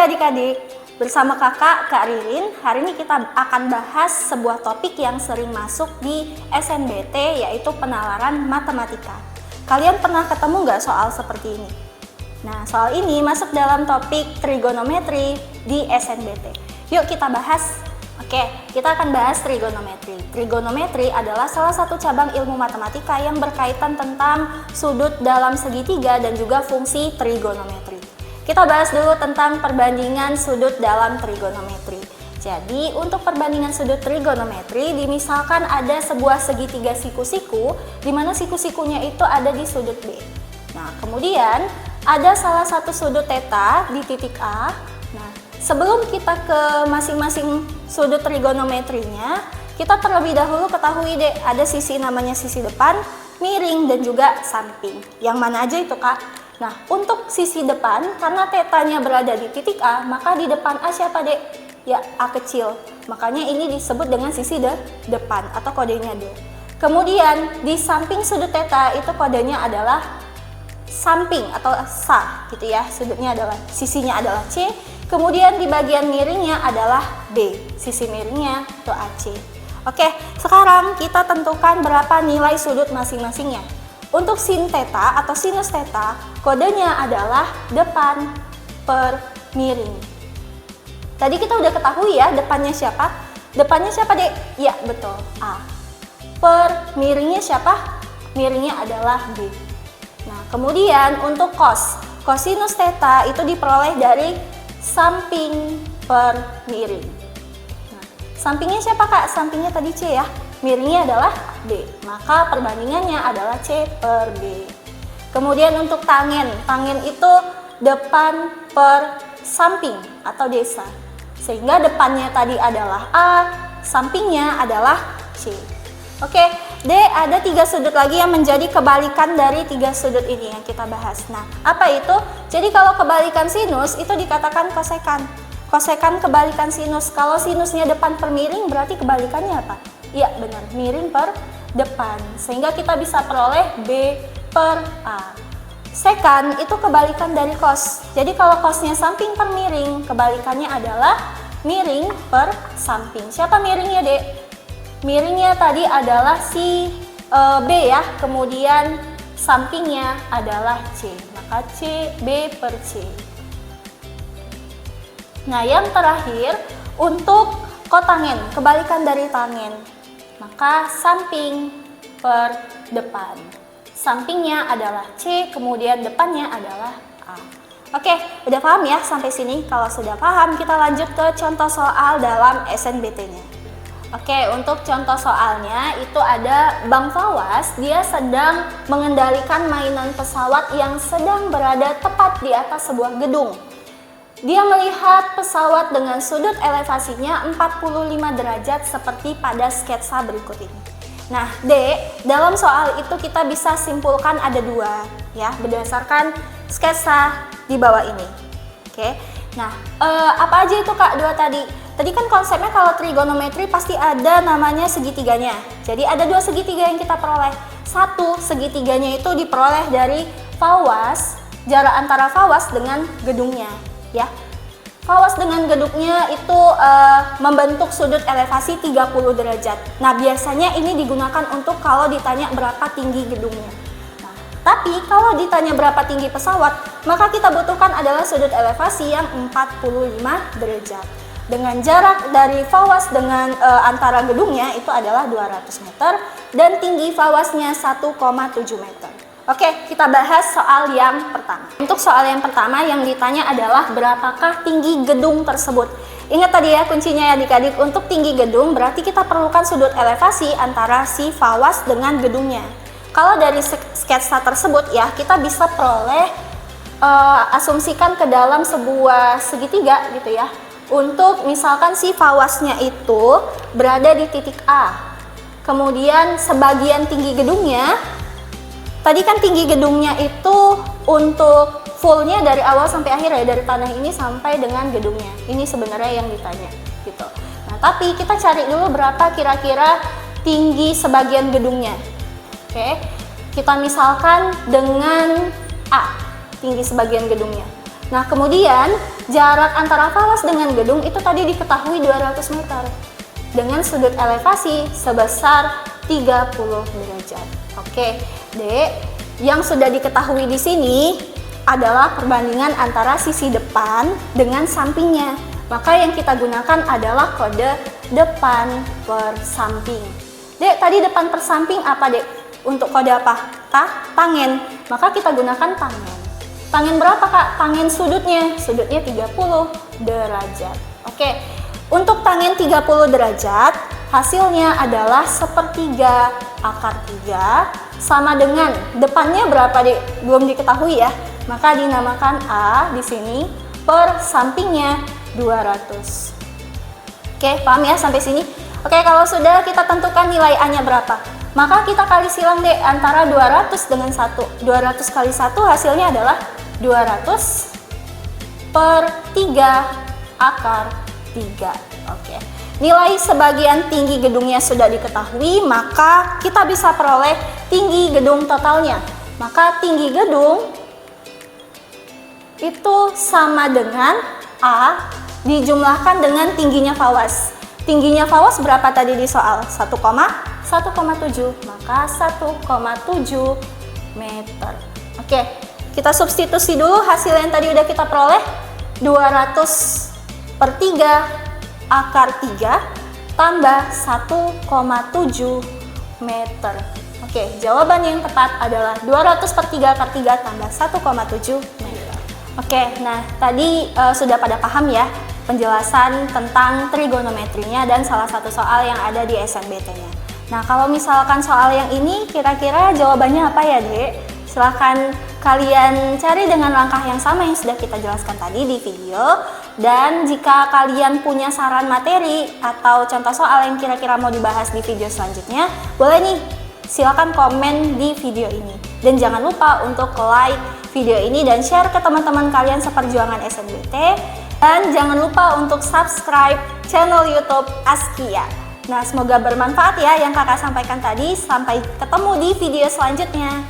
Hai adik-adik, bersama kakak Kak Ririn. Hari ini kita akan bahas sebuah topik yang sering masuk di SNBT, yaitu penalaran matematika. Kalian pernah ketemu nggak soal seperti ini? Nah, soal ini masuk dalam topik trigonometri di SNBT. Yuk kita bahas. Oke, kita akan bahas trigonometri. Trigonometri adalah salah satu cabang ilmu matematika yang berkaitan tentang sudut dalam segitiga dan juga fungsi trigonometri. Kita bahas dulu tentang perbandingan sudut dalam trigonometri. Jadi, untuk perbandingan sudut trigonometri, misalkan ada sebuah segitiga siku-siku, di mana siku-sikunya itu ada di sudut B. Nah, kemudian ada salah satu sudut theta di titik A. Nah, sebelum kita ke masing-masing sudut trigonometrinya, kita terlebih dahulu ketahui deh, ada sisi namanya sisi depan, miring, dan juga samping. Yang mana aja itu, Kak? Nah, untuk sisi depan, karena tetanya berada di titik A, maka di depan A siapa, Dek? Ya, A kecil. Makanya ini disebut dengan sisi depan atau kodenya D. Kemudian, di samping sudut theta itu kodenya adalah samping atau sa, gitu ya. Sudutnya adalah, sisinya adalah C. Kemudian di bagian miringnya adalah B. Sisi miringnya itu AC. Oke, sekarang kita tentukan berapa nilai sudut masing-masingnya. Untuk sin theta atau sinus theta, kodenya adalah depan per miring. Tadi kita udah ketahui ya, depannya siapa? Depannya siapa, Dek? Ya, betul, A. Per miringnya siapa? Miringnya adalah B. Nah, kemudian untuk cosinus theta itu diperoleh dari samping per miring. Nah, sampingnya siapa, Kak? Sampingnya tadi C ya. Miringnya adalah B, maka perbandingannya adalah C per B. Kemudian untuk tangen itu depan per samping atau desa. Sehingga depannya tadi adalah A, sampingnya adalah C. Oke, D, ada 3 sudut lagi yang menjadi kebalikan dari 3 sudut ini yang kita bahas. Nah, apa itu? Jadi kalau kebalikan sinus itu dikatakan kosekan. Kosekan kebalikan sinus. Kalau sinusnya depan per miring berarti kebalikannya apa? Iya benar, miring per depan. Sehingga kita bisa peroleh B per A. Sekan itu kebalikan dari cos. Jadi kalau cosnya samping per miring, kebalikannya adalah miring per samping. Siapa miringnya, Dek? Miringnya tadi adalah si B ya. Kemudian sampingnya adalah C. Maka C, B per C. Nah, yang terakhir untuk kotangen, kebalikan dari tangen. Maka samping per depan. Sampingnya adalah C, kemudian depannya adalah A. Oke, udah paham ya sampai sini? Kalau sudah paham, kita lanjut ke contoh soal dalam SNBT-nya. Oke, untuk contoh soalnya itu ada Bang Fawas, dia sedang mengendalikan mainan pesawat yang sedang berada tepat di atas sebuah gedung. Dia melihat pesawat dengan sudut elevasinya 45 derajat seperti pada sketsa berikut ini. Nah, D, dalam soal itu kita bisa simpulkan ada 2 ya, berdasarkan sketsa di bawah ini. Oke. Nah, apa aja itu, Kak, 2 tadi? Tadi kan konsepnya kalau trigonometri pasti ada namanya segitiganya. Jadi ada 2 segitiga yang kita peroleh. Satu segitiganya itu diperoleh dari fawas, jarak antara fawas dengan gedungnya. Ya, fawas dengan gedungnya itu membentuk sudut elevasi 30 derajat. Nah, biasanya ini digunakan untuk kalau ditanya berapa tinggi gedungnya. Nah, tapi kalau ditanya berapa tinggi pesawat, maka kita butuhkan adalah sudut elevasi yang 45 derajat. Dengan jarak dari fawas dengan antara gedungnya itu adalah 200 meter dan tinggi fawasnya 1,7 meter. Oke, kita bahas soal yang pertama. Untuk soal yang pertama yang ditanya adalah berapakah tinggi gedung tersebut. Ingat tadi ya kuncinya ya adik-adik, untuk tinggi gedung berarti kita perlukan sudut elevasi antara si fawas dengan gedungnya. Kalau dari sketsa tersebut ya kita bisa peroleh asumsikan ke dalam sebuah segitiga gitu ya. Untuk misalkan si fawasnya itu berada di titik A. Kemudian sebagian tinggi gedungnya, tadi kan tinggi gedungnya itu untuk fullnya dari awal sampai akhir ya, dari tanah ini sampai dengan gedungnya. Ini sebenarnya yang ditanya gitu. Nah, tapi kita cari dulu berapa kira-kira tinggi sebagian gedungnya. Oke, kita misalkan dengan A, tinggi sebagian gedungnya. Nah, kemudian jarak antara falas dengan gedung itu tadi diketahui 200 meter dengan sudut elevasi sebesar 30 derajat. Oke, Dek, yang sudah diketahui di sini adalah perbandingan antara sisi depan dengan sampingnya. Maka yang kita gunakan adalah kode depan per samping. Dek, tadi depan per samping apa, Dek? Untuk kode apa? Tangen. Maka kita gunakan tangen. Tangen berapa, Kak? Tangen sudutnya. Sudutnya 30 derajat. Oke. Untuk tangen 30 derajat, hasilnya adalah 1/3 akar 3 sama dengan depannya berapa, Dek? Belum diketahui ya. Maka dinamakan A di sini per sampingnya 200. Oke, paham ya sampai sini? Oke, kalau sudah kita tentukan nilai A-nya berapa, maka kita kali silang deh antara 200 dengan 1. 200 kali 1 hasilnya adalah 200 per 3 akar 3. Oke. Nilai sebagian tinggi gedungnya sudah diketahui, maka kita bisa peroleh tinggi gedung totalnya. Maka tinggi gedung itu sama dengan A dijumlahkan dengan tingginya fawas. Tingginya fawas berapa tadi di soal? 1,7, maka 1,7 meter. Oke, kita substitusi dulu hasil yang tadi udah kita peroleh. 200 per 3 akar 3 tambah 1,7 meter. Oke, jawaban yang tepat adalah 200 per 3 akar 3 tambah 1,7 meter. Oke, nah tadi sudah pada paham ya penjelasan tentang trigonometrinya dan salah satu soal yang ada di SNBT-nya. Nah, kalau misalkan soal yang ini kira-kira jawabannya apa ya, Dek? Silahkan kalian cari dengan langkah yang sama yang sudah kita jelaskan tadi di video. Dan jika kalian punya saran materi atau contoh soal yang kira-kira mau dibahas di video selanjutnya, boleh nih, silakan komen di video ini. Dan jangan lupa untuk like video ini dan share ke teman-teman kalian seperjuangan SNBT. Dan jangan lupa untuk subscribe channel YouTube Askia. Nah, semoga bermanfaat ya yang kakak sampaikan tadi. Sampai ketemu di video selanjutnya.